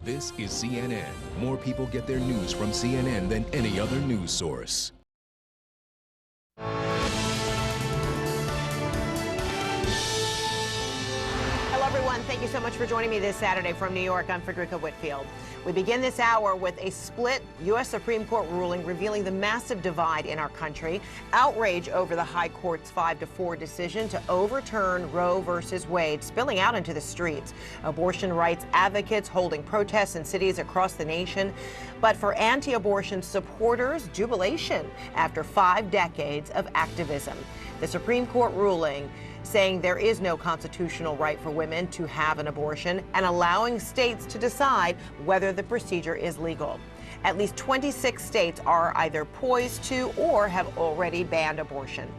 This is CNN. More people get their news from CNN than any other news source. Hello, everyone. Thank you so much for joining me this Saturday from New York. I'm Frederica Whitfield. We begin this hour with a split U.S. Supreme Court ruling revealing the massive divide in our country, outrage over the High Court's 5-4 decision to overturn Roe versus Wade spilling out into the streets. Abortion rights advocates holding protests in cities across the nation. But for anti-abortion supporters, jubilation after 5 decades of activism. The Supreme Court ruling saying there is no constitutional right for women to have an abortion and allowing states to decide whether the procedure is legal. At least 26 states are either poised to or have already banned abortion.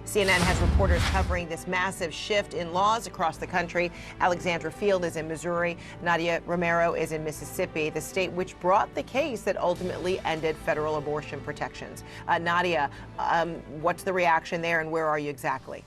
CNN has reporters covering this massive shift in laws across the country. Alexandra Field is in Missouri. Nadia Romero is in Mississippi, the state which brought the case that ultimately ended federal abortion protections. Nadia, what's the reaction there and where are you exactly?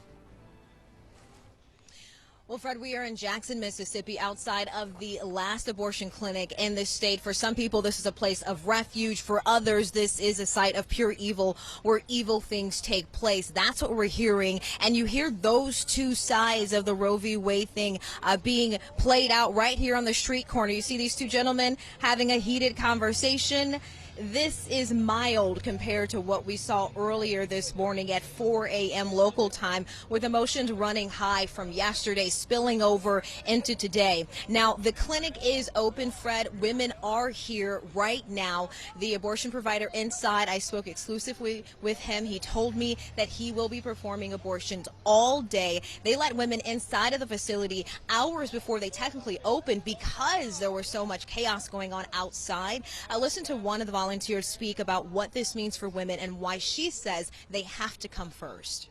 Well, Fred, we are in Jackson, Mississippi, outside of the last abortion clinic in the state. For some people, this is a place of refuge. For others, this is a site of pure evil where evil things take place. That's what we're hearing. And you hear those two sides of the Roe v. Wade thing being played out right here on the street corner. You see these two gentlemen having a heated conversation. This is mild compared to what we saw earlier this morning at 4 a.m. local time, with emotions running high from yesterday spilling over into today. Now, the clinic is open, Fred. Women are here right now. The abortion provider inside, I spoke exclusively with him. He told me that he will be performing abortions all day. They let women inside of the facility hours before they technically opened because there was so much chaos going on outside. Listen to one of the volunteers speak about what this means for women and why she says they have to come first.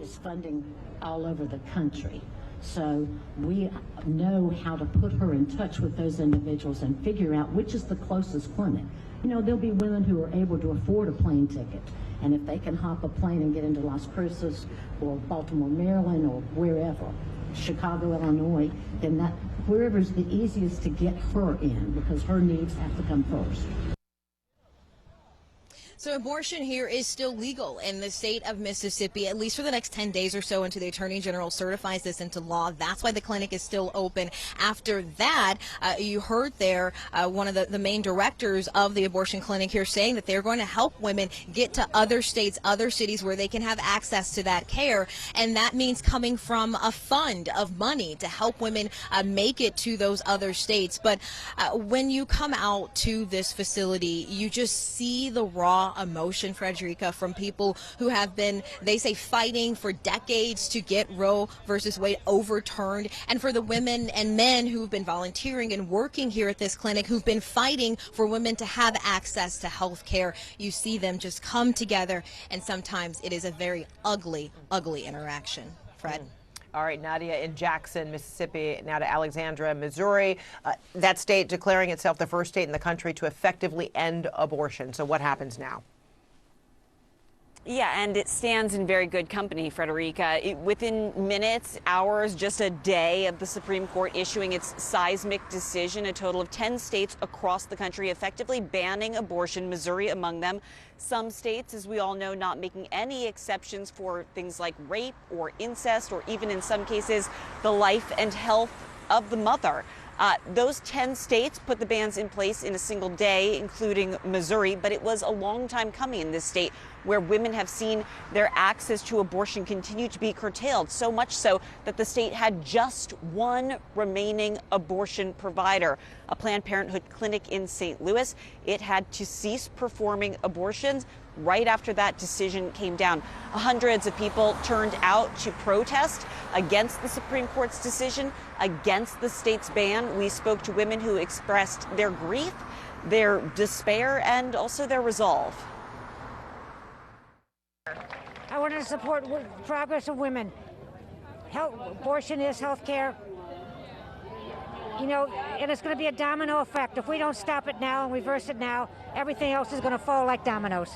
It's funding all over the country, so we know how to put her in touch with those individuals and figure out which is the closest clinic. You know, there'll be women who are able to afford a plane ticket, and if they can hop a plane and get into Las Cruces or Baltimore, Maryland, or wherever, Chicago, Illinois, then that wherever's the easiest to get her in, because her needs have to come first. So abortion here is still legal in the state of Mississippi, at least for the next 10 days or so until the Attorney General certifies this into law. That's why the clinic is still open. After that, you heard there one of the main directors of the abortion clinic here saying that they're going to help women get to other states, other cities where they can have access to that care. And that means coming from a fund of money to help women make it to those other states. But when you come out to this facility, you just see the raw emotion, Frederica, from people who have been, they say, fighting for decades to get Roe versus Wade overturned, and for the women and men who've been volunteering and working here at this clinic who've been fighting for women to have access to health care. You see them just come together, and sometimes it is a very ugly, ugly interaction. Fred? All right, Nadia in Jackson, Mississippi, now to Alexandra, Missouri. That state declaring itself the first state in the country to effectively end abortion. So what happens now? Yeah, and it stands in very good company, Frederica. Within minutes, hours, just a day of the Supreme Court issuing its seismic decision, a total of 10 states across the country effectively banning abortion, Missouri among them. Some states, as we all know, not making any exceptions for things like rape or incest, or even in some cases, the life and health of the mother. Those 10 states put the bans in place in a single day, including Missouri, but it was a long time coming in this state where women have seen their access to abortion continue to be curtailed, so much so that the state had just one remaining abortion provider, a Planned Parenthood clinic in St. Louis. It had to cease performing abortions right after that decision came down. Hundreds of people turned out to protest against the Supreme Court's decision, against the state's ban. We spoke to women who expressed their grief, their despair, and also their resolve. I want to support progress of women. Abortion is health care. You know, and it's going to be a domino effect. If we don't stop it now and reverse it now, everything else is going to fall like dominoes.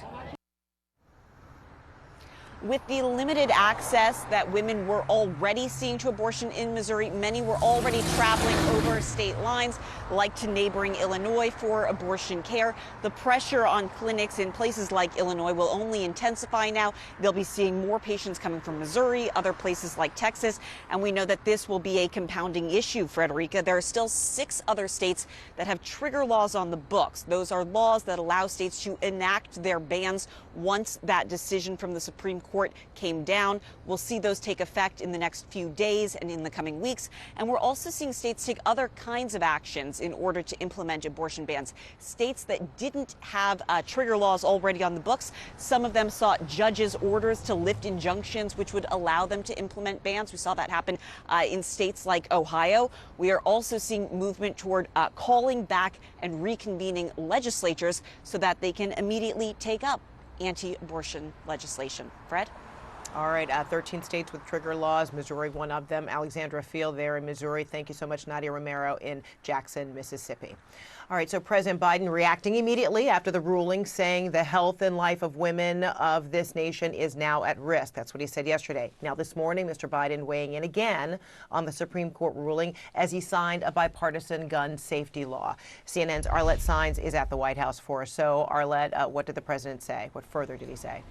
with the limited access that women were already seeing to abortion in Missouri, many were already traveling over state lines, like to neighboring Illinois for abortion care. The pressure on clinics in places like Illinois will only intensify now. They'll be seeing more patients coming from Missouri, other places like Texas, and we know that this will be a compounding issue, Frederica. There are still 6 other states that have trigger laws on the books. Those are laws that allow states to enact their bans once that decision from the Supreme Court came down. We'll see those take effect in the next few days and in the coming weeks. And we're also seeing states take other kinds of actions in order to implement abortion bans. States that didn't have trigger laws already on the books, some of them sought judges' orders to lift injunctions which would allow them to implement bans. We saw that happen in states like Ohio. We are also seeing movement toward calling back and reconvening legislatures so that they can immediately take up anti-abortion legislation. Fred? All right, 13 states with trigger laws, Missouri one of them. Alexandra Field there in Missouri. Thank you so much, Nadia Romero in Jackson, Mississippi. All right, so President Biden reacting immediately after the ruling, saying the health and life of women of this nation is now at risk. That's what he said yesterday. Now this morning, Mr. Biden weighing in again on the Supreme Court ruling as he signed a bipartisan gun safety law. CNN's Arlette Saenz is at the White House for us. So Arlette, what did the president say? What further did he say?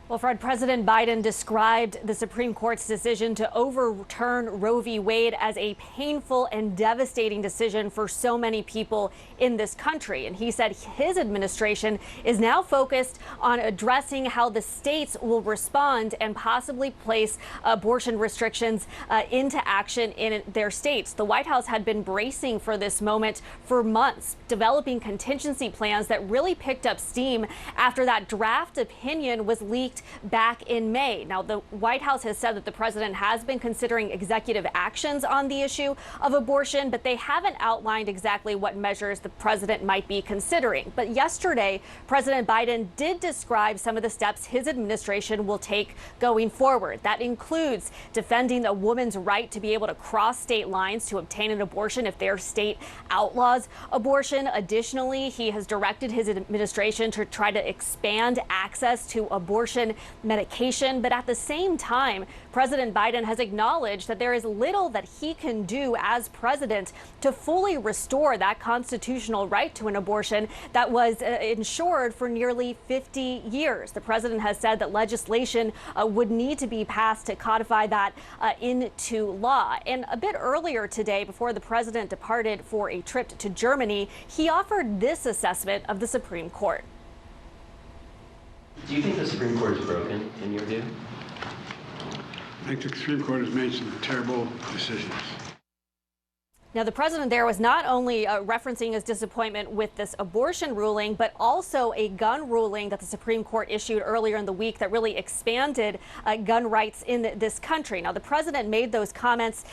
Well, Fred, President Biden described the Supreme Court's decision to overturn Roe v. Wade as a painful and devastating decision for so many people in this country. And he said his administration is now focused on addressing how the states will respond and possibly place abortion restrictions into action in their states. The White House had been bracing for this moment for months, developing contingency plans that really picked up steam after that draft opinion was leaked back in May. Now, the White House has said that the president has been considering executive actions on the issue of abortion, but they haven't outlined exactly what measures the president might be considering. But yesterday, President Biden did describe some of the steps his administration will take going forward. That includes defending a woman's right to be able to cross state lines to obtain an abortion if their state outlaws abortion. Additionally, he has directed his administration to try to expand access to abortion medication. But at the same time, President Biden has acknowledged that there is little that he can do as president to fully restore that constitutional right to an abortion that was ensured for nearly 50 years. The president has said that legislation would need to be passed to codify that into law. And a bit earlier today, before the president departed for a trip to Germany, he offered this assessment of the Supreme Court. Do you think the Supreme Court is broken, in your view? I think the Supreme Court has made some terrible decisions. Now, the president there was not only referencing his disappointment with this abortion ruling, but also a gun ruling that the Supreme Court issued earlier in the week that really expanded gun rights in this country. Now, the president made those comments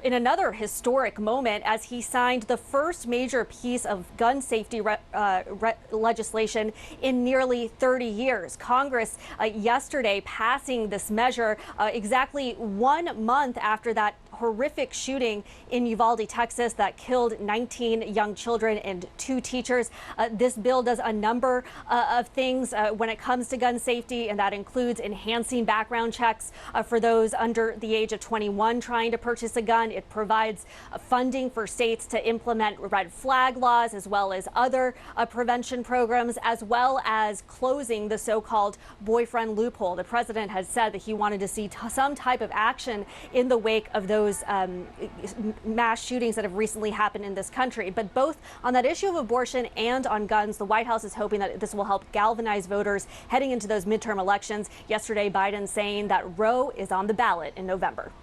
in another historic moment as he signed the first major piece of gun safety legislation in nearly 30 years. Congress yesterday passing this measure exactly 1 month after that horrific shooting in Uvalde, Texas, that killed 19 young children and 2 teachers. This bill does a number of things when it comes to gun safety, and that includes enhancing background checks for those under the age of 21 trying to purchase a gun. It provides funding for states to implement red flag laws, as well as other prevention programs, as well as closing the so-called boyfriend loophole. The president has said that he wanted to see some type of action in the wake of those mass shootings that have recently happened in this country. But both on that issue of abortion and on guns, the White House is hoping that this will help galvanize voters heading into those midterm elections. Yesterday, Biden saying that Roe is on the ballot in November.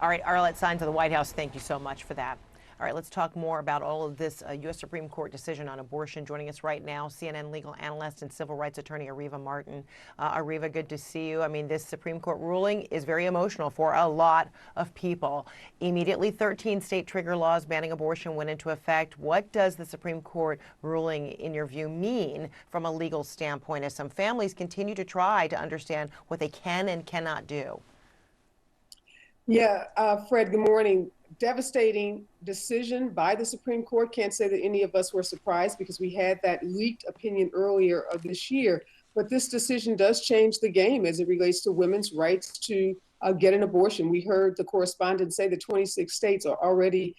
All right, Arlette Saenz of the White House, thank you so much for that. All right, let's talk more about all of this U.S. Supreme Court decision on abortion. Joining us right now, CNN legal analyst and civil rights attorney Areva Martin. Areva, good to see you. I mean, this Supreme Court ruling is very emotional for a lot of people. Immediately, 13 state trigger laws banning abortion went into effect. What does the Supreme Court ruling, in your view, mean from a legal standpoint as some families continue to try to understand what they can and cannot do? Yeah, Fred, good morning. Devastating decision by the Supreme Court. Can't say that any of us were surprised because we had that leaked opinion earlier of this year. but this decision does change the game as it relates to women's rights to get an abortion. We heard the correspondent say that 26 states are already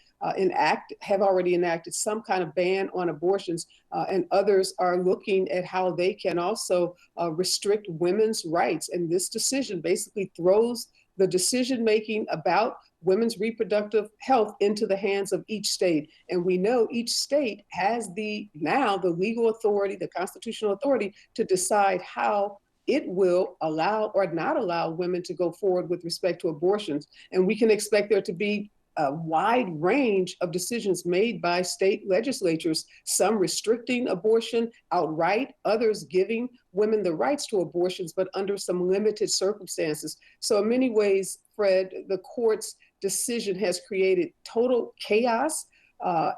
have already enacted some kind of ban on abortions, and others are looking at how they can also restrict women's rights. And this decision basically throws the decision-making about women's reproductive health into the hands of each state. And we know each state has now the legal authority, the constitutional authority to decide how it will allow or not allow women to go forward with respect to abortions. And we can expect there to be a wide range of decisions made by state legislatures, some restricting abortion outright, others giving women the rights to abortions, but under some limited circumstances. So in many ways, Fred, the court's decision has created total chaos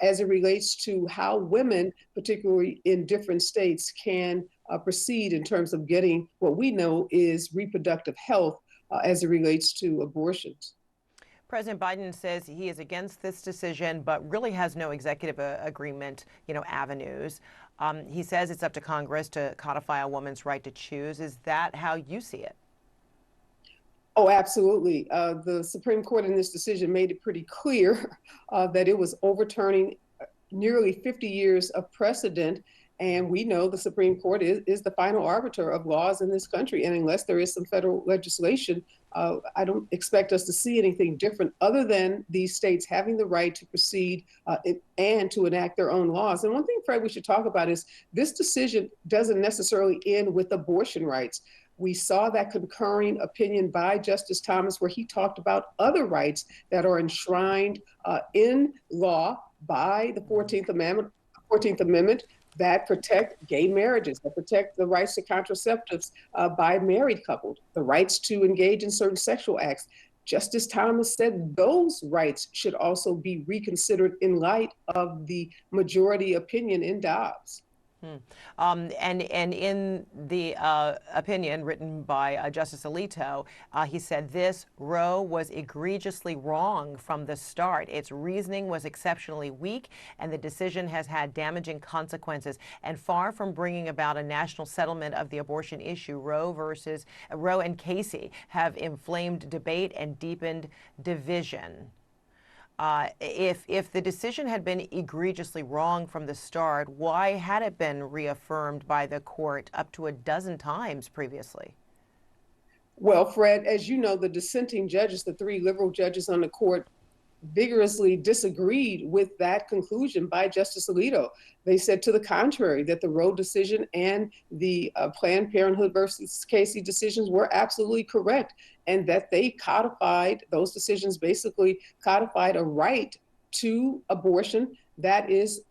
as it relates to how women, particularly in different states, can proceed in terms of getting what we know is reproductive health as it relates to abortions. President Biden says he is against this decision, but really has no executive agreement, avenues. He says it's up to Congress to codify a woman's right to choose. Is that how you see it? Oh, absolutely. The Supreme Court in this decision made it pretty clear that it was overturning nearly 50 years of precedent. And we know the Supreme Court is the final arbiter of laws in this country. And unless there is some federal legislation, I don't expect us to see anything different other than these states having the right to proceed and to enact their own laws. And one thing, Fred, we should talk about is this decision doesn't necessarily end with abortion rights. We saw that concurring opinion by Justice Thomas where he talked about other rights that are enshrined in law by the 14th Amendment that protect gay marriages, that protect the rights to contraceptives by married couples, the rights to engage in certain sexual acts. Justice Thomas said those rights should also be reconsidered in light of the majority opinion in Dobbs. And in the opinion written by Justice Alito, he said this Roe was egregiously wrong from the start. Its reasoning was exceptionally weak, and the decision has had damaging consequences. And far from bringing about a national settlement of the abortion issue, Roe and Casey have inflamed debate and deepened division. If the decision had been egregiously wrong from the start, why had it been reaffirmed by the court up to a dozen times previously? Well, Fred, as you know, the dissenting judges, the three liberal judges on the court, vigorously disagreed with that conclusion by Justice Alito. They said to the contrary, that the Roe decision and the Planned Parenthood versus Casey decisions were absolutely correct, and that they those decisions basically codified a right to abortion that is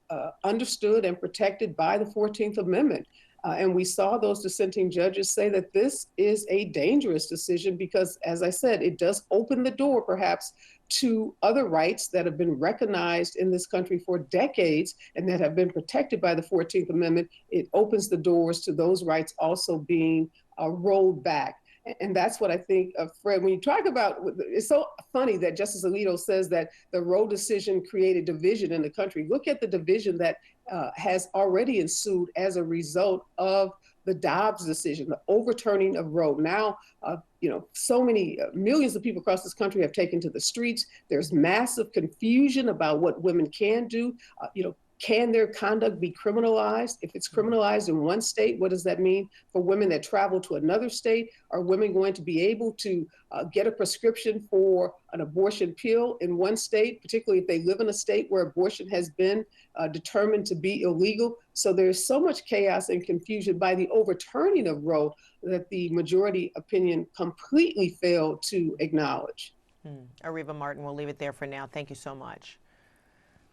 understood and protected by the 14th Amendment. And we saw those dissenting judges say that this is a dangerous decision because, as I said, it does open the door perhaps to other rights that have been recognized in this country for decades and that have been protected by the 14th Amendment. It opens the doors to those rights also being rolled back. And that's what I think, Fred, when you talk about, it's so funny that Justice Alito says that the Roe decision created division in the country. Look at the division that has already ensued as a result of the Dobbs decision, the overturning of Roe. Now, so many millions of people across this country have taken to the streets. There's massive confusion about what women can do. Can their conduct be criminalized? If it's criminalized in one state, what does that mean for women that travel to another state? Are women going to be able to get a prescription for an abortion pill in one state, particularly if they live in a state where abortion has been determined to be illegal? So there's so much chaos and confusion by the overturning of Roe that the majority opinion completely failed to acknowledge. Areva Martin, we'll leave it there for now. Thank you so much.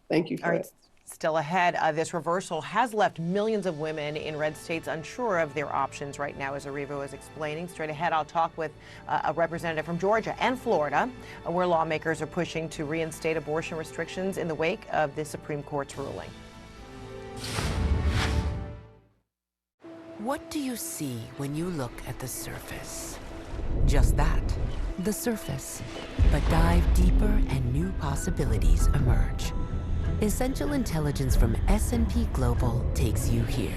Thank you, Fred. All right. Still ahead, this reversal has left millions of women in red states unsure of their options right now, as Areva was explaining. Straight ahead, I'll talk with a representative from Georgia and Florida, where lawmakers are pushing to reinstate abortion restrictions in the wake of the Supreme Court's ruling. What do you see when you look at the surface? Just that, the surface. But dive deeper and new possibilities emerge. Essential intelligence from S&P Global takes you here,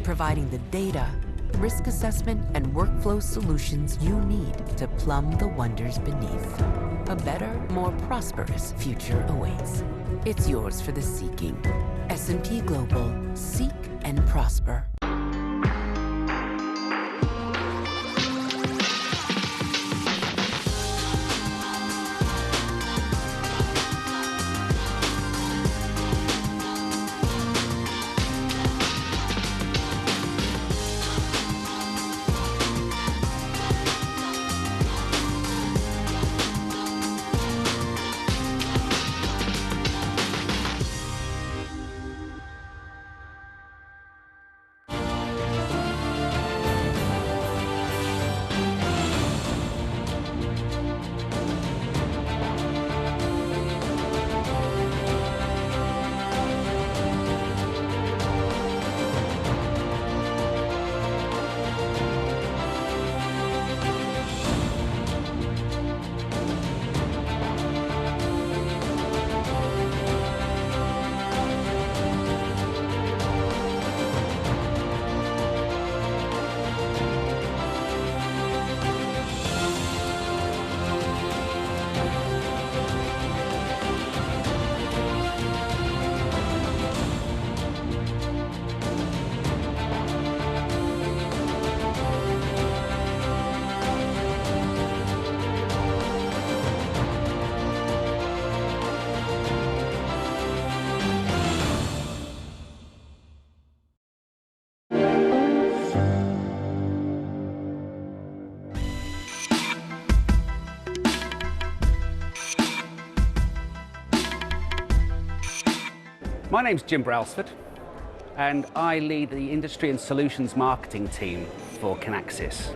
providing the data, risk assessment, and workflow solutions you need to plumb the wonders beneath. A better, more prosperous future awaits. It's yours for the seeking. S&P Global. Seek and prosper. My name's Jim Brailsford, and I lead the Industry and Solutions Marketing team for Kinaxis.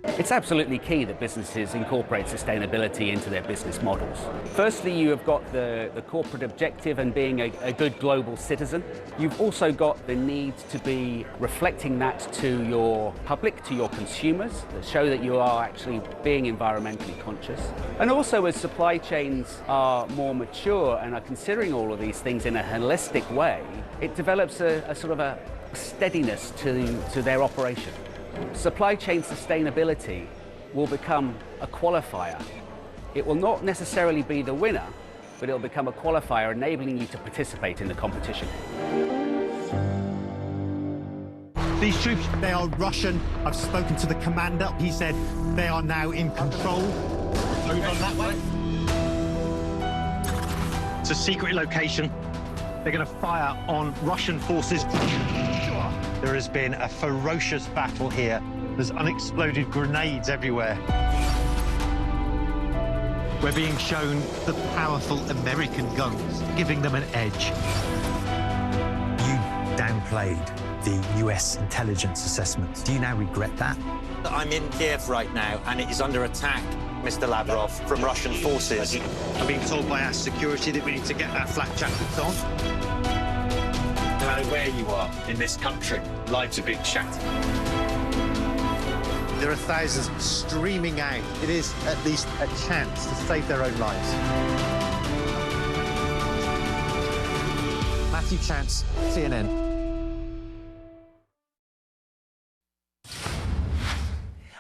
It's absolutely key that businesses incorporate sustainability into their business models. Firstly, you have got the corporate objective and being a good global citizen. You've also got the need to be reflecting that to your public, to your consumers, that show that you are actually being environmentally conscious. And also, as supply chains are more mature and are considering all of these things in a holistic way, it develops a sort of a steadiness to their operation. Supply chain sustainability will become a qualifier. It will not necessarily be the winner, but it will become a qualifier enabling you to participate in the competition. These troops, they are Russian. I've spoken to the commander. He said they are now in control. Over that way. It's a secret location. They're going to fire on Russian forces. There has been a ferocious battle here. There's unexploded grenades everywhere. We're being shown the powerful American guns, giving them an edge. You downplayed the US intelligence assessment. Do you now regret that? I'm in Kiev right now, and it is under attack, Mr. Lavrov, from Russian forces. I'm being told by our security that we need to get our flak jackets on. No matter where you are in this country, lives are being shattered. There are thousands streaming out. It is at least a chance to save their own lives. Matthew Chance, CNN.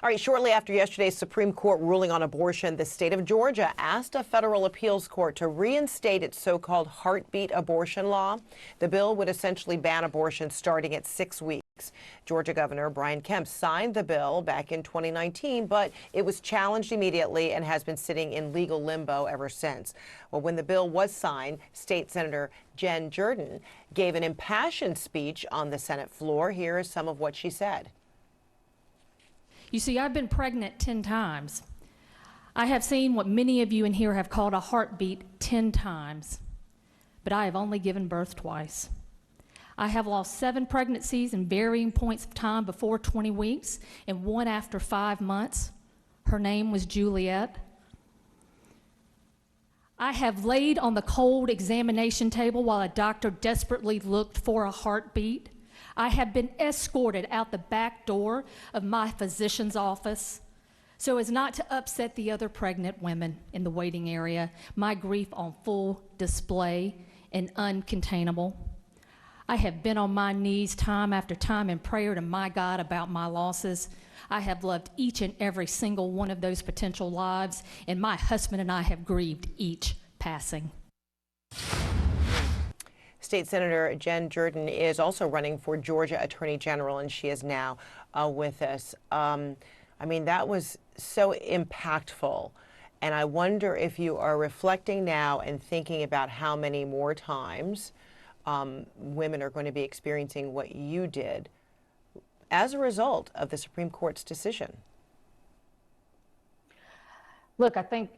All right, shortly after yesterday's Supreme Court ruling on abortion, the state of Georgia asked a federal appeals court to reinstate its so-called heartbeat abortion law. The bill would essentially ban abortion starting at 6 weeks. Georgia Governor Brian Kemp signed the bill back in 2019, but it was challenged immediately and has been sitting in legal limbo ever since. Well, when the bill was signed, State Senator Jen Jordan gave an impassioned speech on the Senate floor. Here is some of what she said. You see, I've been pregnant 10 times. I have seen what many of you in here have called a heartbeat 10 times, but I have only given birth twice. I have lost 7 pregnancies in varying points of time before 20 weeks and 1 after 5 months. Her name was Juliet. I have laid on the cold examination table while a doctor desperately looked for a heartbeat. I have been escorted out the back door of my physician's office so as not to upset the other pregnant women in the waiting area, my grief on full display and uncontainable. I have been on my knees time after time in prayer to my God about my losses. I have loved each and every single one of those potential lives, and my husband and I have grieved each passing. State Senator Jen Jordan is also running for Georgia Attorney General, and she is now with us. I mean, that was so impactful. And I wonder if you are reflecting now and thinking about how many more times women are going to be experiencing what you did as a result of the Supreme Court's decision. Look, I think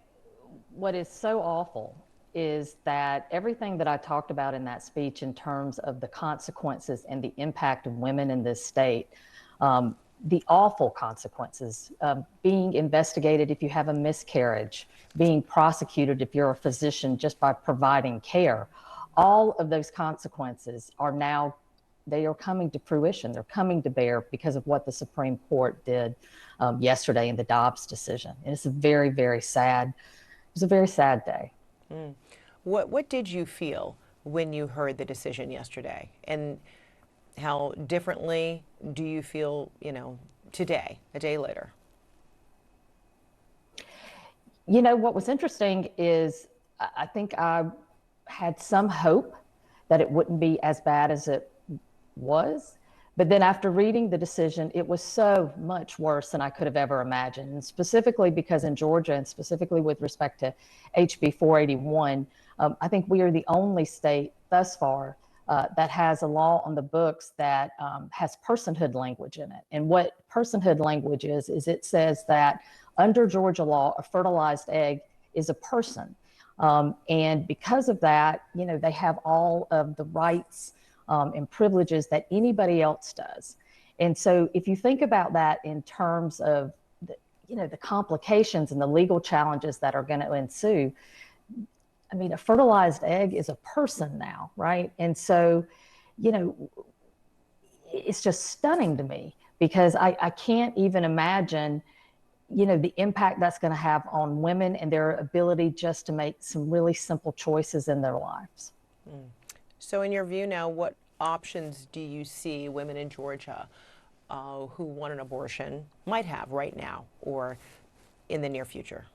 what is so awful is that everything that I talked about in that speech in terms of the consequences and the impact of women in this state, the awful consequences, being investigated if you have a miscarriage, being prosecuted if you're a physician just by providing care, all of those consequences are now, they are coming to fruition. They're coming to bear because of what the Supreme Court did yesterday in the Dobbs decision. And it's a very, very sad, it was a very sad day. Mm. What did you feel when you heard the decision yesterday? And how differently do you feel, you know, today, a day later? You know, what was interesting is I think I had some hope that it wouldn't be as bad as it was. But then after reading the decision, it was so much worse than I could have ever imagined. And specifically because in Georgia, and specifically with respect to HB 481, I think we are the only state thus far that has a law on the books that has personhood language in it. And what personhood language is it says that under Georgia law, a fertilized egg is a person. And because of that, you know, they have all of the rights and privileges that anybody else does. And so if you think about that in terms of, the complications and the legal challenges that are going to ensue, I mean, a fertilized egg is a person now, right? And so, it's just stunning to me because I can't even imagine, the impact that's going to have on women and their ability just to make some really simple choices in their lives. Mm. So in your view now, what options do you see women in Georgia who want an abortion might have right now or in the near future?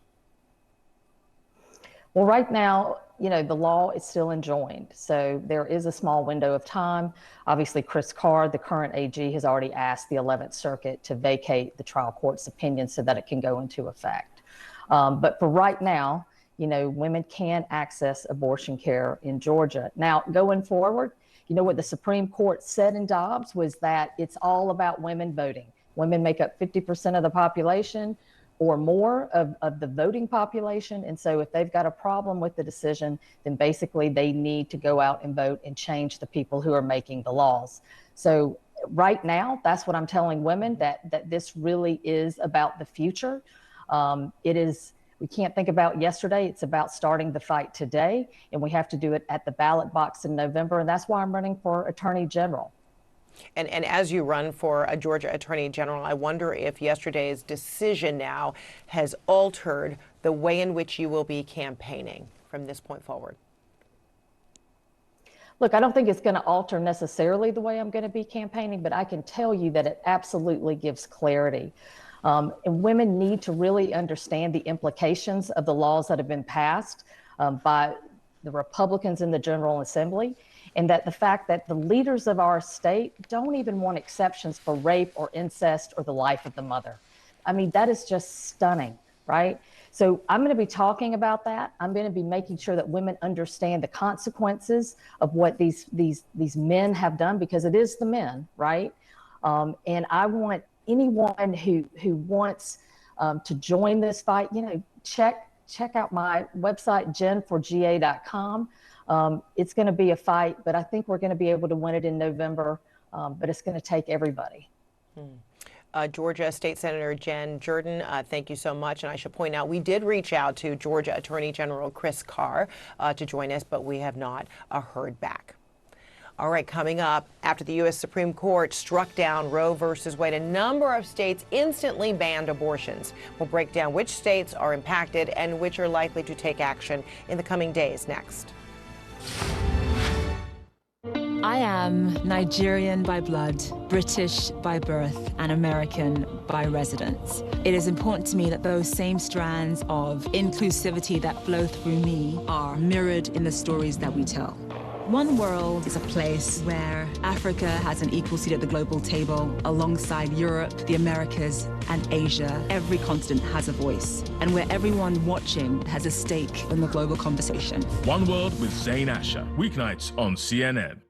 Well, right now, the law is still enjoined. So there is a small window of time. Obviously, Chris Carr, the current AG, has already asked the 11th Circuit to vacate the trial court's opinion so that it can go into effect. But for right now, women can access abortion care in Georgia. Now, going forward, what the Supreme Court said in Dobbs was that it's all about women voting. Women make up 50% of the population or more of the voting population. And so if they've got a problem with the decision, then basically they need to go out and vote and change the people who are making the laws. So right now, that's what I'm telling women, that this really is about the future. We can't think about yesterday. It's about starting the fight today, and we have to do it at the ballot box in November. And that's why I'm running for Attorney General. And as you run for a Georgia Attorney General, I wonder if yesterday's decision now has altered the way in which you will be campaigning from this point forward. Look, I don't think it's going to alter necessarily the way I'm going to be campaigning, but I can tell you that it absolutely gives clarity. And women need to really understand the implications of the laws that have been passed by the Republicans in the General Assembly, and that the fact that the leaders of our state don't even want exceptions for rape or incest or the life of the mother. I mean, that is just stunning, right? So I'm going to be talking about that. I'm going to be making sure that women understand the consequences of what these men have done, because it is the men, right? And I want anyone who wants to join this fight, check out my website, jenforga.com. It's going to be a fight, but I think we're going to be able to win it in November, but it's going to take everybody. Georgia State Senator Jen Jordan, thank you so much. And I should point out, we did reach out to Georgia Attorney General Chris Carr to join us, but we have not heard back. All right, coming up, after the U.S. Supreme Court struck down Roe versus Wade, a number of states instantly banned abortions. We'll break down which states are impacted and which are likely to take action in the coming days next. I am Nigerian by blood, British by birth, and American by residence. It is important to me that those same strands of inclusivity that flow through me are mirrored in the stories that we tell. One World is a place where Africa has an equal seat at the global table alongside Europe, the Americas, and Asia. Every continent has a voice, and where everyone watching has a stake in the global conversation. One World with Zain Asher, weeknights on CNN.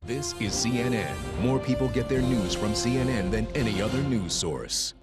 This is CNN. More people get their news from CNN than any other news source.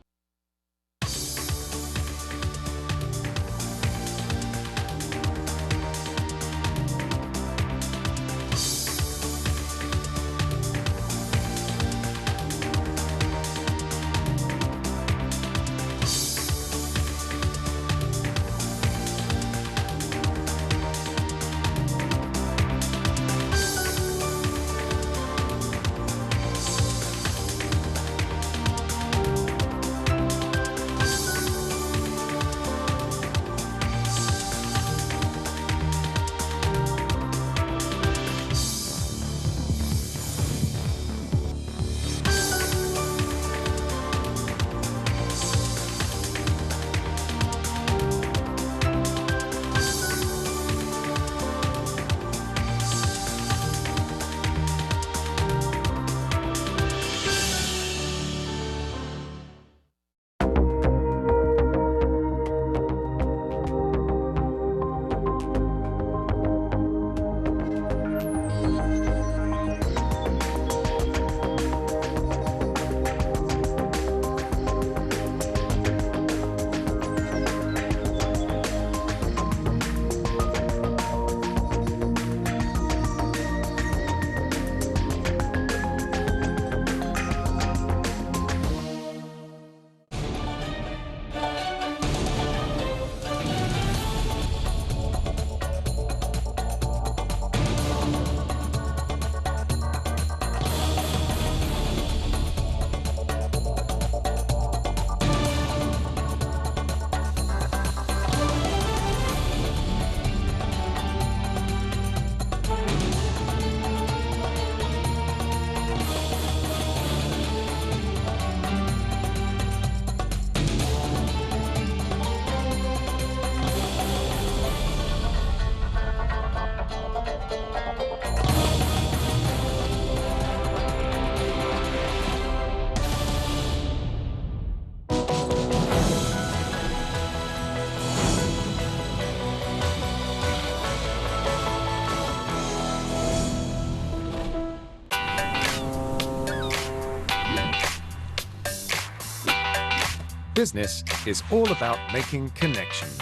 Business is all about making connections.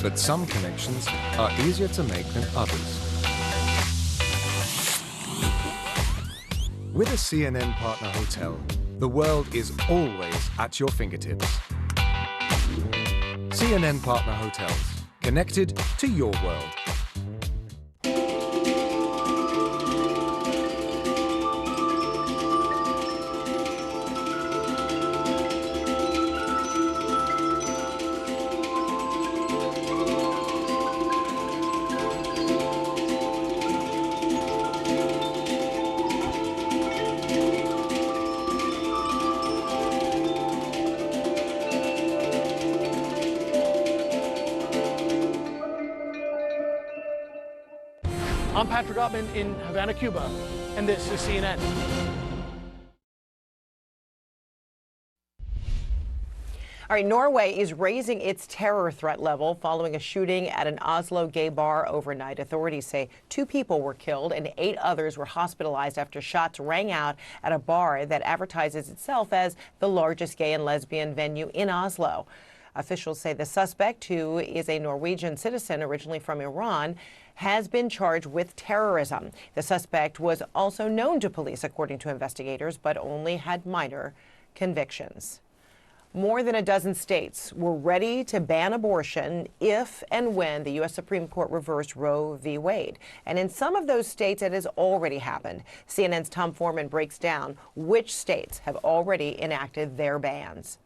But some connections are easier to make than others. With a CNN partner hotel, the world is always at your fingertips. CNN partner hotels, connected to your world. I'm Patrick Ottman in Havana, Cuba, and this is CNN. All right, Norway is raising its terror threat level following a shooting at an Oslo gay bar overnight. Authorities say 2 people were killed and 8 others were hospitalized after shots rang out at a bar that advertises itself as the largest gay and lesbian venue in Oslo. Officials say the suspect, who is a Norwegian citizen originally from Iran, has been charged with terrorism. The suspect was also known to police, according to investigators, but only had minor convictions. More than a dozen states were ready to ban abortion if and when the U.S. Supreme Court reversed Roe v. Wade. And in some of those states, it has already happened. CNN's Tom Foreman breaks down which states have already enacted their bans.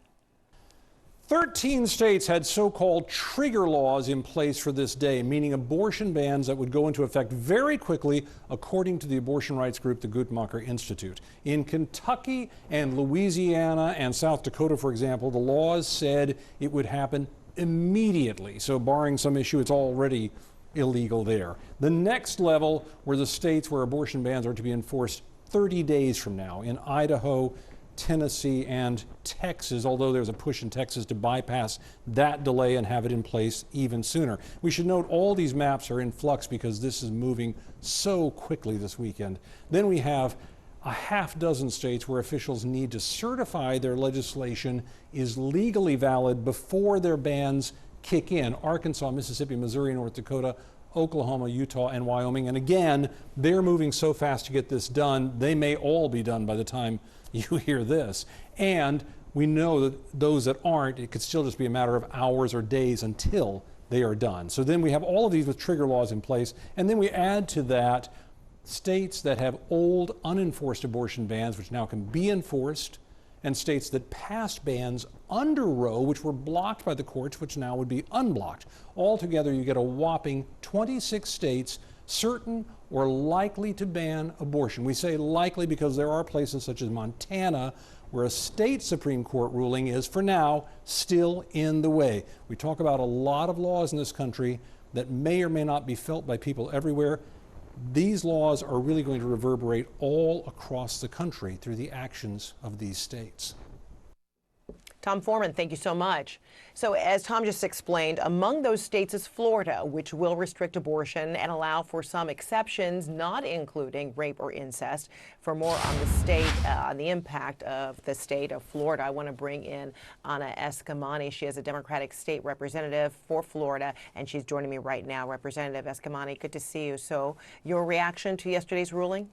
13 states had so-called trigger laws in place for this day, meaning abortion bans that would go into effect very quickly, according to the abortion rights group, the Guttmacher Institute. In Kentucky and Louisiana and South Dakota, for example, the laws said it would happen immediately. So barring some issue, it's already illegal there. The next level were the states where abortion bans are to be enforced 30 days from now. In Idaho, Tennessee, and Texas, although there's a push in Texas to bypass that delay and have it in place even sooner. We should note all these maps are in flux because this is moving so quickly this weekend. Then we have a half dozen states where officials need to certify their legislation is legally valid before their bans kick in. Arkansas, Mississippi, Missouri, North Dakota, Oklahoma, Utah, and Wyoming. And again, they're moving so fast to get this done, they may all be done by the time you hear this. And we know that those that aren't, it could still just be a matter of hours or days until they are done. So then we have all of these with trigger laws in place. And then we add to that states that have old unenforced abortion bans, which now can be enforced, and states that passed bans under Roe, which were blocked by the courts, which now would be unblocked. Altogether, you get a whopping 26 states certain or likely to ban abortion. We say likely because there are places such as Montana where a state Supreme Court ruling is, for now, still in the way. We talk about a lot of laws in this country that may or may not be felt by people everywhere. These laws are really going to reverberate all across the country through the actions of these states. Tom Foreman, thank you so much. So as Tom just explained, among those states is Florida, which will restrict abortion and allow for some exceptions, not including rape or incest. For more on the state, on the impact of the state of Florida, I want to bring in Anna Eskamani. She is a Democratic state representative for Florida, and she's joining me right now. Representative Eskamani, good to see you. So your reaction to yesterday's ruling?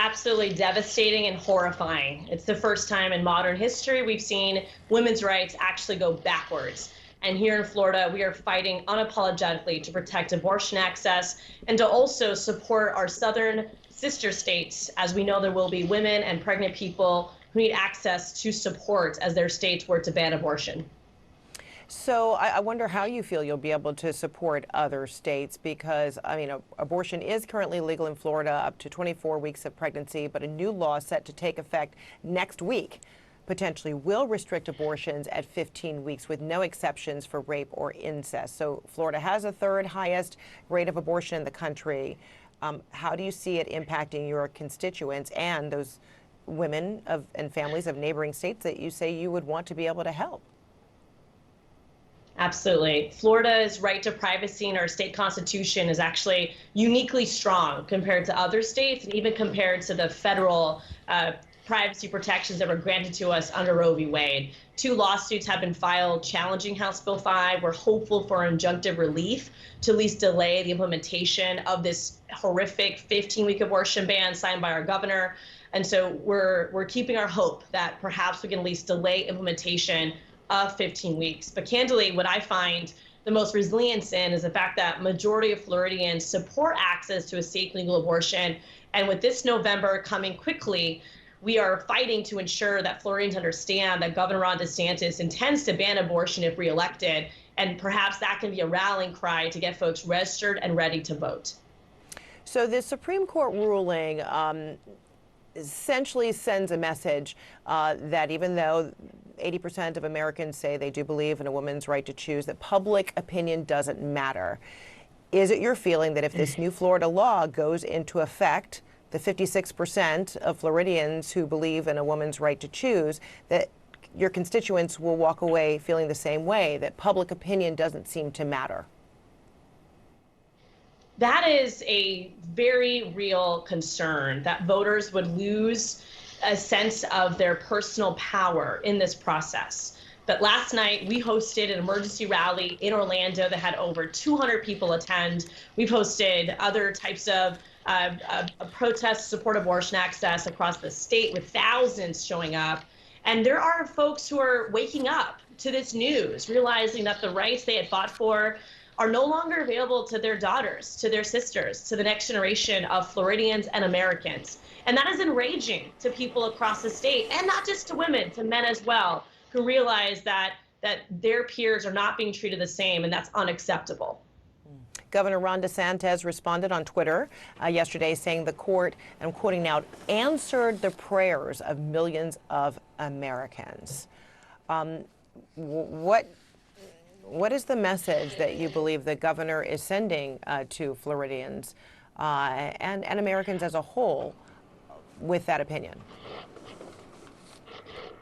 Absolutely devastating and horrifying. It's the first time in modern history we've seen women's rights actually go backwards. And here in Florida, we are fighting unapologetically to protect abortion access and to also support our southern sister states, as we know there will be women and pregnant people who need access to support as their states were to ban abortion. So I wonder how you feel you'll be able to support other states because, I mean, abortion is currently legal in Florida up to 24 weeks of pregnancy, but a new law set to take effect next week potentially will restrict abortions at 15 weeks with no exceptions for rape or incest. So Florida has the third highest rate of abortion in the country. How do you see it impacting your constituents and those women and families of neighboring states that you say you would want to be able to help? Absolutely. Florida's right to privacy in our state constitution is actually uniquely strong compared to other states and even compared to the federal privacy protections that were granted to us under Roe v. Wade. 2 lawsuits have been filed challenging House Bill 5. We're hopeful for injunctive relief to at least delay the implementation of this horrific 15-week abortion ban signed by our governor. And so we're keeping our hope that perhaps we can at least delay implementation of 15 weeks. But candidly, what I find the most resilience in is the fact that majority of Floridians support access to a safe legal abortion. And with this November coming quickly, we are fighting to ensure that Floridians understand that Governor Ron DeSantis intends to ban abortion if reelected. And perhaps that can be a rallying cry to get folks registered and ready to vote. So the Supreme Court ruling essentially sends a message that even though 80% of Americans say they do believe in a woman's right to choose, that public opinion doesn't matter. Is it your feeling that if this new Florida law goes into effect, the 56% of Floridians who believe in a woman's right to choose, that your constituents will walk away feeling the same way, that public opinion doesn't seem to matter? That is a very real concern, that voters would lose a sense of their personal power in this process. But last night we hosted an emergency rally in Orlando that had over 200 people attend. We've hosted other types of protests to support abortion access across the state with thousands showing up. And there are folks who are waking up to this news, realizing that the rights they had fought for are no longer available to their daughters, to their sisters, to the next generation of Floridians and Americans. And that is enraging to people across the state, and not just to women, to men as well, who realize that their peers are not being treated the same, and that's unacceptable. Governor Ron DeSantis responded on Twitter yesterday saying the court, and I'm quoting now, answered the prayers of millions of Americans. What is the message that you believe the governor is sending to Floridians and Americans as a whole with that opinion?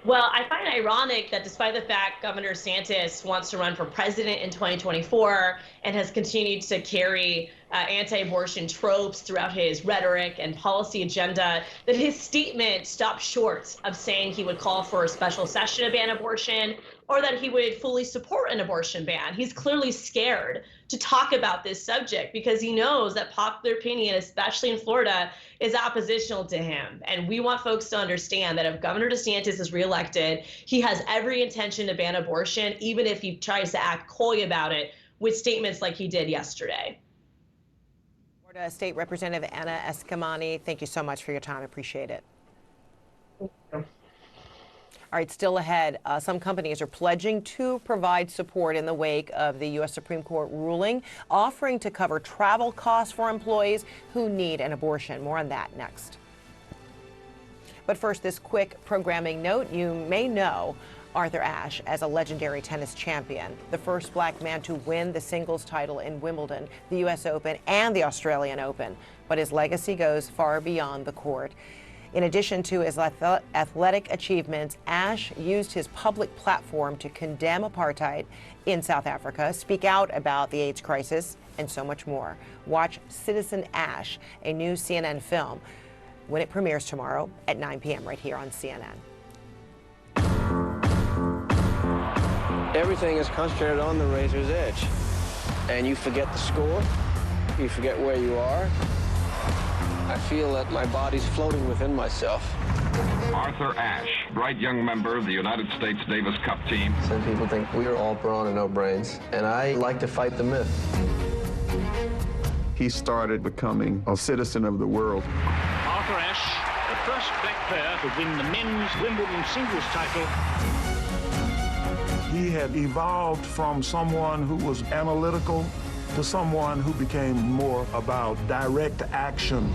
Well, I find it ironic that despite the fact Governor DeSantis wants to run for president in 2024 and has continued to carry anti-abortion tropes throughout his rhetoric and policy agenda, that his statement stopped short of saying he would call for a special session to ban abortion or that he would fully support an abortion ban. He's clearly scared to talk about this subject because he knows that popular opinion, especially in Florida, is oppositional to him. And we want folks to understand that if Governor DeSantis is reelected, he has every intention to ban abortion, even if he tries to act coy about it with statements like he did yesterday. Florida State Representative Anna Eskamani, thank you so much for your time. I appreciate it. All right, still ahead, some companies are pledging to provide support in the wake of the U.S. Supreme Court ruling, offering to cover travel costs for employees who need an abortion. More on that next. But first, this quick programming note. You may know Arthur Ashe as a legendary tennis champion, the first black man to win the singles title in Wimbledon, the U.S. Open, and the Australian Open. But his legacy goes far beyond the court. In addition to his athletic achievements, Ashe used his public platform to condemn apartheid in South Africa, speak out about the AIDS crisis, and so much more. Watch Citizen Ashe, a new CNN film, when it premieres tomorrow at 9 p.m. right here on CNN. Everything is concentrated on the razor's edge, and you forget the score, you forget where you are. I feel that my body's floating within myself. Arthur Ashe, bright young member of the United States Davis Cup team. Some people think we are all brawn and no brains, and I like to fight the myth. He started becoming a citizen of the world. Arthur Ashe, the first black player to win the men's Wimbledon singles title. He had evolved from someone who was analytical to someone who became more about direct action.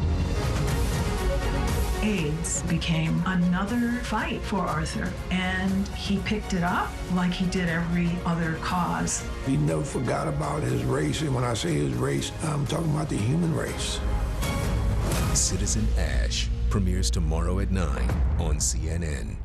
AIDS became another fight for Arthur, and he picked it up like he did every other cause. He never forgot about his race, and when I say his race, I'm talking about the human race. Citizen Ashe premieres tomorrow at 9 on CNN.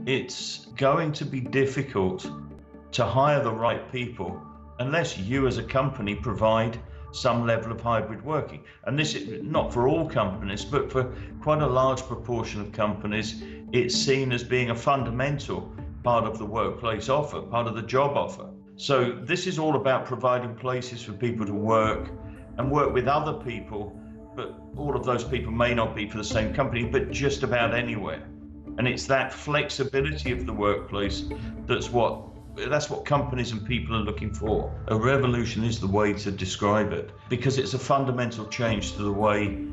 It's going to be difficult to hire the right people unless you as a company provide some level of hybrid working. And this is not for all companies, but for quite a large proportion of companies, it's seen as being a fundamental part of the workplace offer, part of the job offer. So this is all about providing places for people to work and work with other people, but all of those people may not be for the same company, but just about anywhere. And it's that flexibility of the workplace that's what companies and people are looking for. A revolution is the way to describe it, because it's a fundamental change to the way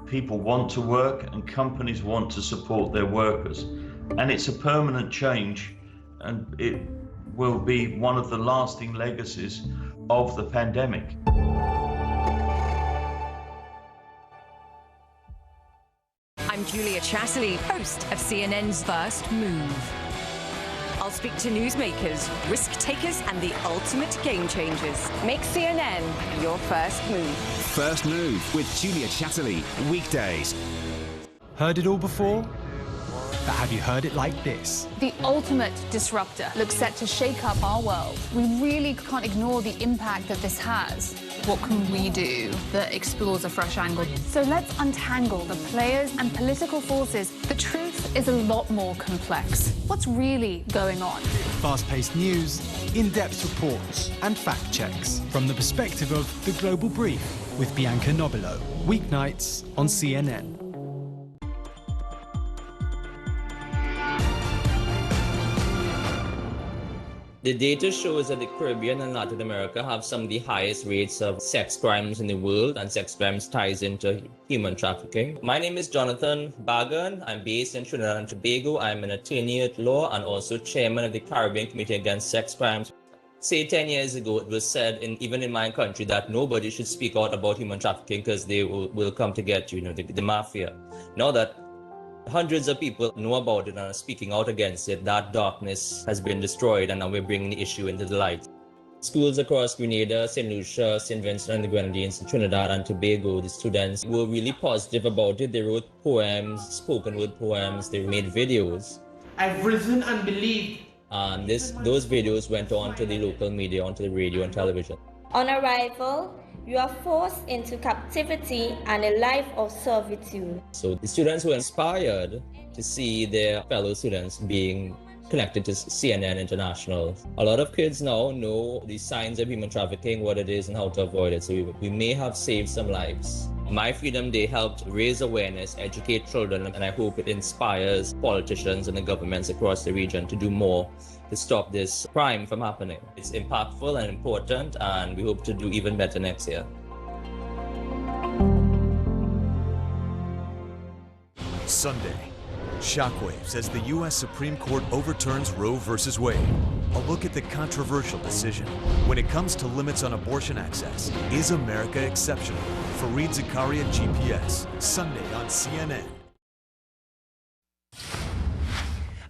people want to work and companies want to support their workers. And it's a permanent change, and it will be one of the lasting legacies of the pandemic. I'm Julia Chatterley, host of CNN's First Move. I'll speak to newsmakers, risk takers, and the ultimate game changers. Make CNN your first move. First Move with Julia Chatterley, weekdays. Heard it all before? But have you heard it like this? The ultimate disruptor looks set to shake up our world. We really can't ignore the impact that this has. What can we do that explores a fresh angle? So let's untangle the players and political forces. The truth is a lot more complex. What's really going on? Fast-paced news, in-depth reports, and fact checks from the perspective of The Global Brief with Bianca Nobilo. Weeknights on CNN. The data shows that the Caribbean and Latin America have some of the highest rates of sex crimes in the world, and sex crimes ties into human trafficking. My name is Jonathan Bagan. I'm based in Trinidad and Tobago. I'm an attorney at law and also chairman of the Caribbean Committee Against Sex Crimes. Say 10 years ago, it was said, even in my country, that nobody should speak out about human trafficking because they will come to get you, the mafia. Now that hundreds of people know about it and are speaking out against it, that darkness has been destroyed, and now we're bringing the issue into the light. Schools across Grenada, St. Lucia, St. Vincent and the Grenadines, Trinidad and Tobago, the students were really positive about it. They wrote poems, spoken word poems, they made videos. I've risen and believed. And those videos went on to the local media, onto the radio and television. On arrival, you are forced into captivity and a life of servitude. So the students were inspired to see their fellow students being connected to CNN International. A lot of kids now know the signs of human trafficking, what it is and how to avoid it. So we may have saved some lives. My Freedom Day helped raise awareness, educate children, and I hope it inspires politicians and the governments across the region to do more to stop this crime from happening. It's impactful and important, and we hope to do even better next year. Sunday, shockwaves as the U.S. Supreme Court overturns Roe v. Wade. A look at the controversial decision. When it comes to limits on abortion access, is America exceptional? Fareed Zakaria, GPS, Sunday on CNN.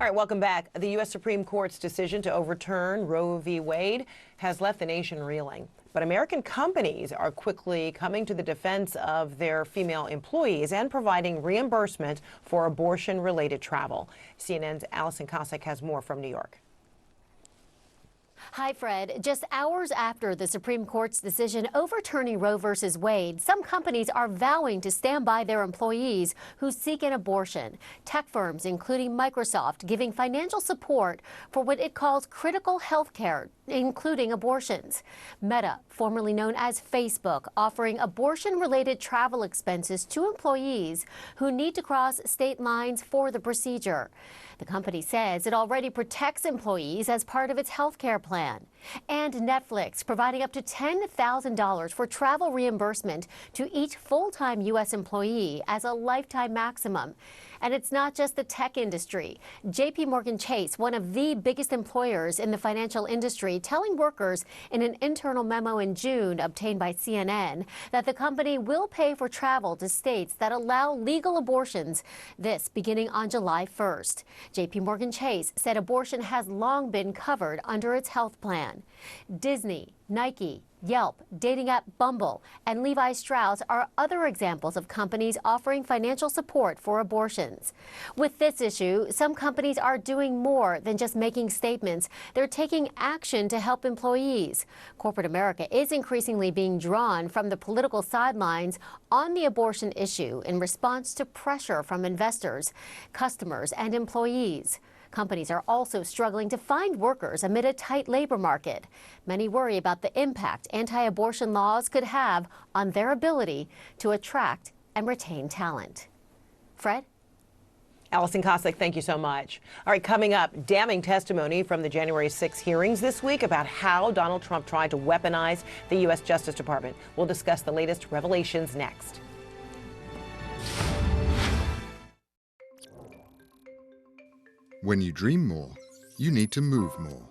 All right, welcome back. The U.S. Supreme Court's decision to overturn Roe v. Wade has left the nation reeling. But American companies are quickly coming to the defense of their female employees and providing reimbursement for abortion-related travel. CNN's Allison Cossack has more from New York. Hi, Fred. Just hours after the Supreme Court's decision overturning Roe v. Wade, some companies are vowing to stand by their employees who seek an abortion. Tech firms, including Microsoft, giving financial support for what it calls critical health care, including abortions. Meta, formerly known as Facebook, offering abortion-related travel expenses to employees who need to cross state lines for the procedure. The company says it already protects employees as part of its health care plan. And Netflix providing up to $10,000 for travel reimbursement to each full-time U.S. employee as a lifetime maximum. And it's not just the tech industry. J.P. Morgan Chase, one of the biggest employers in the financial industry, telling workers in an internal memo in June obtained by CNN that the company will pay for travel to states that allow legal abortions, this beginning on July 1st. J.P. Morgan Chase said abortion has long been covered under its health plan. Disney, Nike, Yelp, dating app Bumble, and Levi Strauss are other examples of companies offering financial support for abortions. With this issue, some companies are doing more than just making statements. They're taking action to help employees. Corporate America is increasingly being drawn from the political sidelines on the abortion issue in response to pressure from investors, customers, and employees. Companies are also struggling to find workers amid a tight labor market. Many worry about the impact anti-abortion laws could have on their ability to attract and retain talent. Fred? Allison Cossack, thank you so much. All right, coming up, damning testimony from the January 6 hearings this week about how Donald Trump tried to weaponize the U.S. Justice Department. We'll discuss the latest revelations next. When you dream more, you need to move more.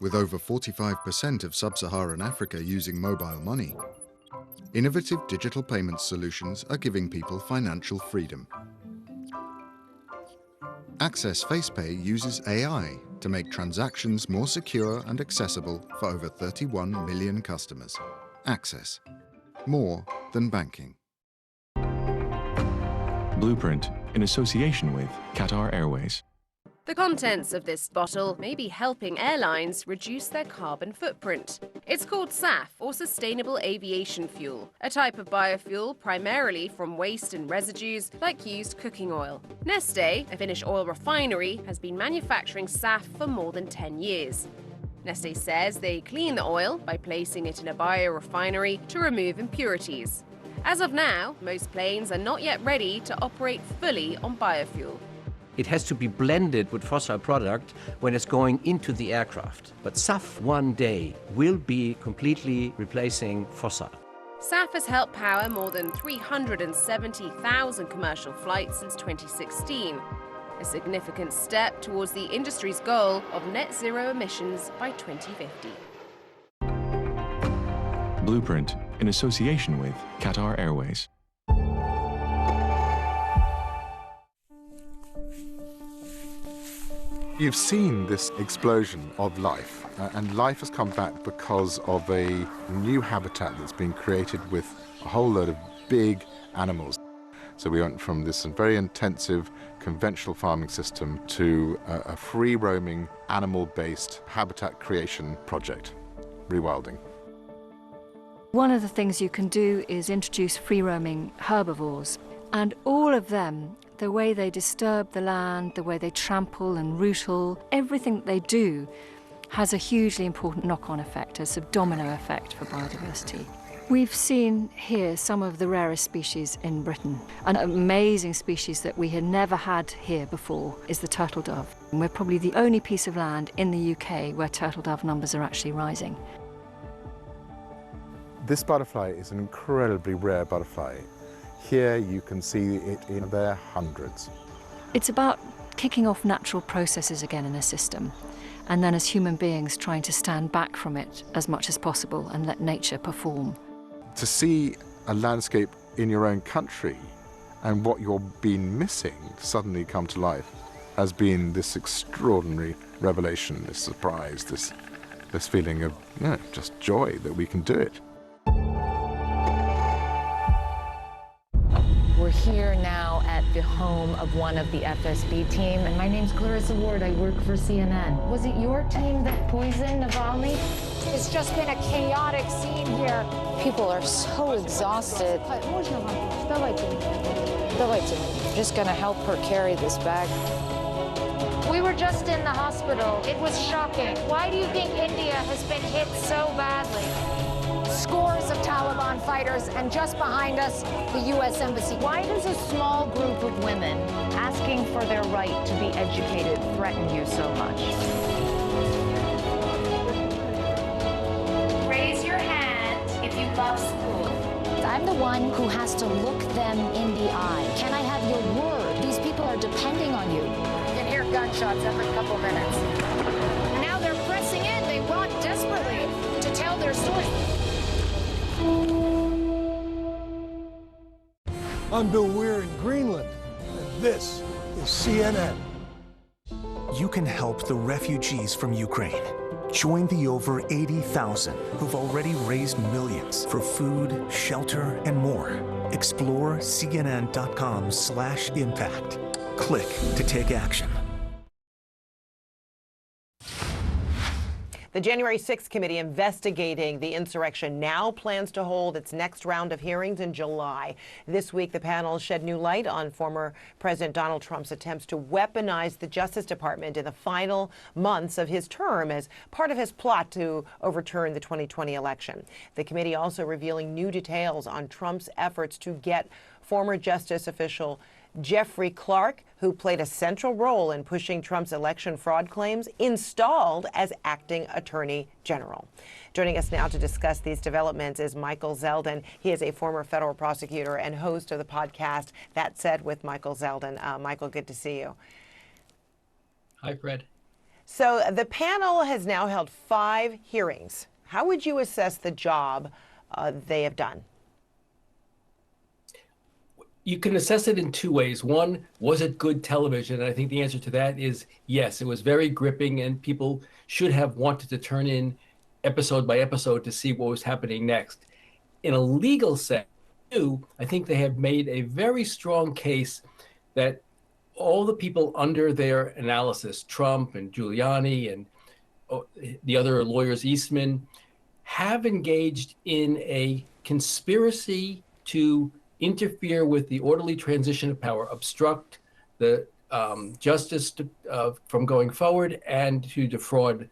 With over 45% of sub-Saharan Africa using mobile money, innovative digital payment solutions are giving people financial freedom. Access FacePay uses AI to make transactions more secure and accessible for over 31 million customers. Access. More than banking. Blueprint, in association with Qatar Airways. The contents of this bottle may be helping airlines reduce their carbon footprint. It's called SAF, or Sustainable Aviation Fuel, a type of biofuel primarily from waste and residues like used cooking oil. Neste, a Finnish oil refinery, has been manufacturing SAF for more than 10 years. Neste says they clean the oil by placing it in a biorefinery to remove impurities. As of now, most planes are not yet ready to operate fully on biofuel. It has to be blended with fossil product when it's going into the aircraft. But SAF one day will be completely replacing fossil. SAF has helped power more than 370,000 commercial flights since 2016, a significant step towards the industry's goal of net zero emissions by 2050. Blueprint, in association with Qatar Airways. You've seen this explosion of life, and life has come back because of a new habitat that's been created with a whole load of big animals. So we went from this very intensive conventional farming system to a free-roaming, animal-based habitat creation project, rewilding. One of the things you can do is introduce free-roaming herbivores, and all of them, the way they disturb the land, the way they trample and rootle, everything that they do has a hugely important knock-on effect, a sort of domino effect for biodiversity. We've seen here some of the rarest species in Britain. An amazing species that we had never had here before is the turtle dove. And we're probably the only piece of land in the UK where turtle dove numbers are actually rising. This butterfly is an incredibly rare butterfly. Here you can see it in their hundreds. It's about kicking off natural processes again in a system, and then as human beings trying to stand back from it as much as possible and let nature perform. To see a landscape in your own country and what you've been missing suddenly come to life has been this extraordinary revelation, this surprise, this feeling of just joy that we can do it. We're here now at the home of one of the FSB team, and my name's Clarissa Ward. I work for CNN. Was it your team that poisoned Navalny? It's just been a chaotic scene here. People are so exhausted. Just gonna help her carry this bag. We were just in the hospital. It was shocking. Why do you think India has been hit so badly? Scores of Taliban fighters, and just behind us, the U.S. Embassy. Why does a small group of women asking for their right to be educated threaten you so much? Raise your hand if you love school. I'm the one who has to look them in the eye. Can I have your word? These people are depending on you. You can hear gunshots every couple minutes. And now they're pressing in. They want desperately to tell their story. I'm Bill Weir in Greenland, and this is CNN. You can help the refugees from Ukraine. Join the over 80,000 who've already raised millions for food, shelter, and more. Explore cnn.com/impact. Click to take action. The January 6th committee investigating the insurrection now plans to hold its next round of hearings in July. This week, the panel shed new light on former President Donald Trump's attempts to weaponize the Justice Department in the final months of his term as part of his plot to overturn the 2020 election. The committee also revealing new details on Trump's efforts to get former justice official Jeffrey Clark, who played a central role in pushing Trump's election fraud claims, installed as acting attorney general. Joining us now to discuss these developments is Michael Zeldin. He is a former federal prosecutor and host of the podcast That Said with Michael Zeldin. Michael, good to see you. Hi, Fred. So the panel has now held 5 hearings. How would you assess the job they have done? You can assess it in 2 ways. One, was it good television? And I think the answer to that is yes. It was very gripping, and people should have wanted to turn in episode by episode to see what was happening next. In a legal sense, too, I think they have made a very strong case that all the people under their analysis, Trump and Giuliani and the other lawyers, Eastman, have engaged in a conspiracy to interfere with the orderly transition of power, obstruct the justice from going forward, and to defraud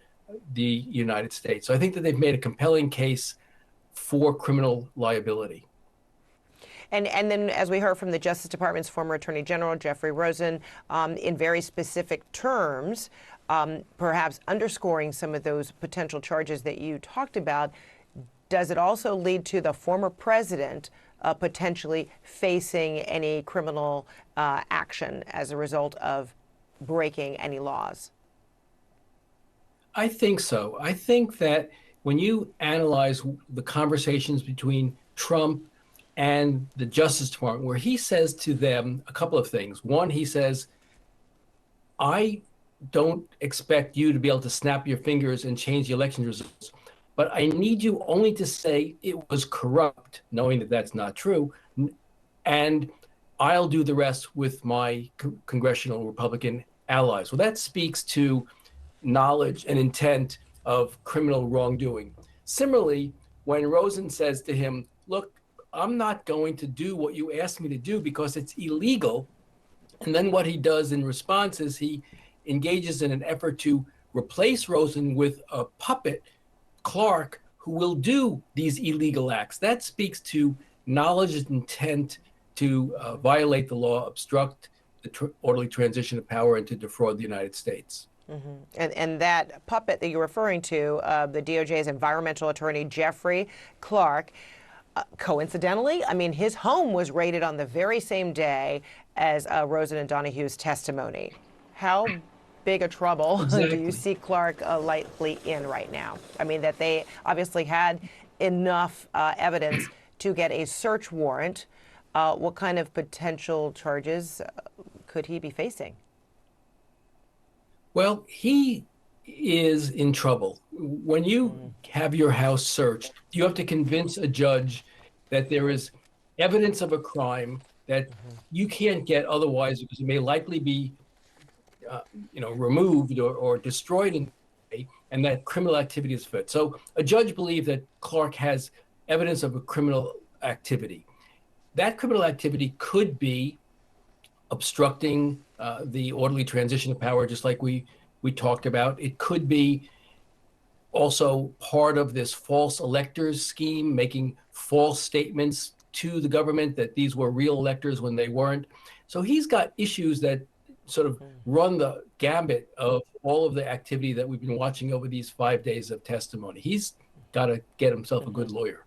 the United States. So I think that they've made a compelling case for criminal liability. And then, as we heard from the Justice Department's former Attorney General, Jeffrey Rosen, in very specific terms, perhaps underscoring some of those potential charges that you talked about, does it also lead to the former president potentially facing any criminal action as a result of breaking any laws? I think so. I think that when you analyze the conversations between Trump and the Justice Department, where he says to them a couple of things. One, he says, I don't expect you to be able to snap your fingers and change the election results, but I need you only to say it was corrupt, knowing that that's not true, and I'll do the rest with my congressional Republican allies. Well, that speaks to knowledge and intent of criminal wrongdoing. Similarly, when Rosen says to him, look, I'm not going to do what you asked me to do because it's illegal. And then what he does in response is he engages in an effort to replace Rosen with a puppet, Clark, who will do these illegal acts. That speaks to knowledge and intent to violate the law, obstruct the orderly transition of power, and to defraud the United States. Mm-hmm. And that puppet that you're referring to, the DOJ's environmental attorney, Jeffrey Clark, coincidentally, I mean, his home was raided on the very same day as Rosen and Donahue's testimony. How big a trouble do you see Clark likely in right now? I mean, that they obviously had enough evidence to get a search warrant. What kind of potential charges could he be facing? Well, he is in trouble. When you have your house searched, you have to convince a judge that there is evidence of a crime that you can't get otherwise because it may likely be removed or destroyed, and that criminal activity is fit. So a judge believed that Clark has evidence of a criminal activity. That criminal activity could be obstructing the orderly transition of power, just like we talked about. It could be also part of this false electors scheme, making false statements to the government that these were real electors when they weren't. So he's got issues that sort of run the gambit of all of the activity that we've been watching over these 5 days of testimony. He's got to get himself a good lawyer.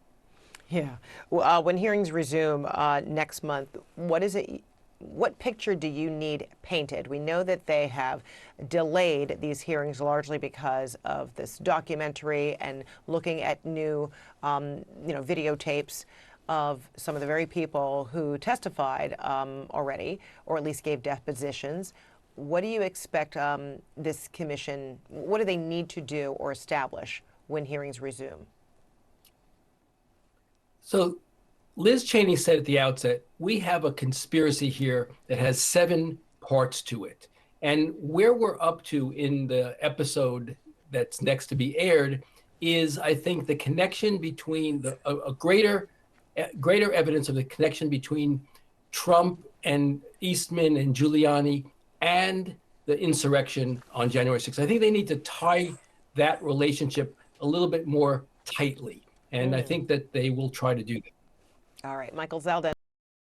Yeah. When hearings resume next month, what picture do you need painted? We know that they have delayed these hearings largely because of this documentary and looking at new, videotapes of some of the very people who testified already, or at least gave depositions. What do you expect this commission, what do they need to do or establish when hearings resume? So Liz Cheney said at the outset, we have a conspiracy here that has 7 parts to it. And where we're up to in the episode that's next to be aired is, I think, the connection between a greater evidence of the connection between Trump and Eastman and Giuliani and the insurrection on January 6th. I think they need to tie that relationship a little bit more tightly. And I think that they will try to do that. All right, Michael Zeldin.